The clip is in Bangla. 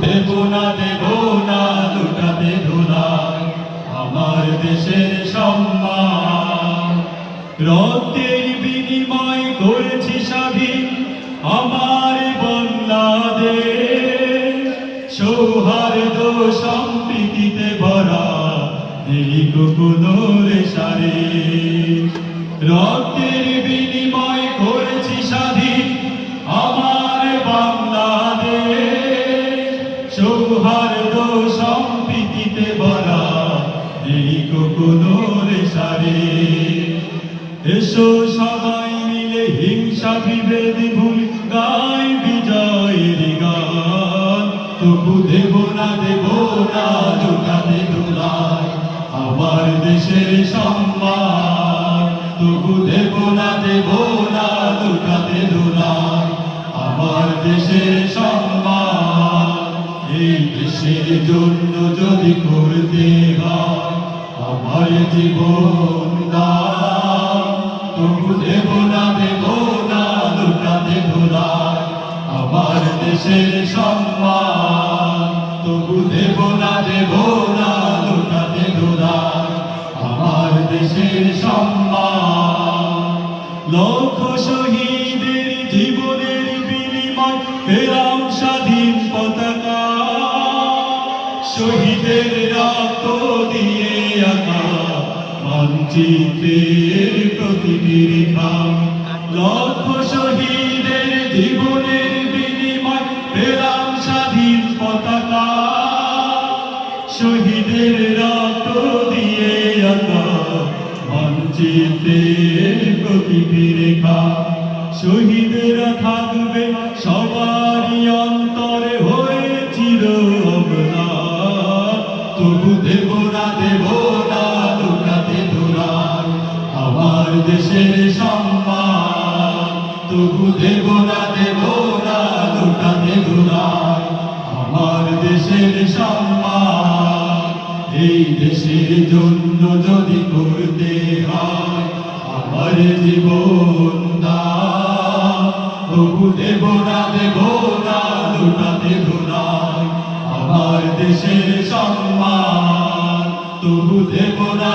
দেব না লুটাতে ধুলায় আমার দেশের সম্মান। রক্তের বিনিময় করেছি স্বাধীন আমার বাংলাদেশ, সৌহার্দ্য সম্প্রীতিতে ভরা নেই কোনো রেশারে। রক্তের বিনিময় করেছি স্বাধীন আমার বাংলাদেশ, সৌহার্দ্য সম্প্রীতিতে ভরা নেই কোনো রেশারে। এসো সবাই মিলে হিংসা বিভেদ ভুল গাই বিজয়ের গান। তবু দেব না লুটাতে ধুলায় আমার দেশের সম্মান। তবু দেব না লুটাতে ধুলায় আমার দেশের সম্মান। এই দেশের জন্য যদি করতে হয় আমার জীবন দান, তবু দেব না লুটাতে ধুলায় আমার দেশের সম্মান। তবু দেব না লুটাতে ধুলায় আমার দেশের সম্মান। লক্ষ শহীদের জীবনের বিনিময় পেলাম স্বাধীন পতাকা, শহীদের রক্ত দিয়ে আঁকা মানচিত্রের প্রতিটি রেখা। লক্ষ শহীদের জীবনের বিনিময় পেলাম স্বাধীন পতাকা, শহীদের রক্ত দিয়ে আঁকা মানচিত্রের প্রতিটি রেখা। শহীদেরা থাকবে সবারই অন্তরে হয়ে চির অমলান। তবু দেব না লুটাতে ধুলায় আমার দেশের সম্মান। তবু দেব না লুটাতে ধুলায় আমার দেশের সম্মান। এই দেশের জন্য যদি করতে হয় আমার জীবন দান, তবু দেব না লুটাতে ধুলায় আমার দেশের সম্মান। তবু দেব না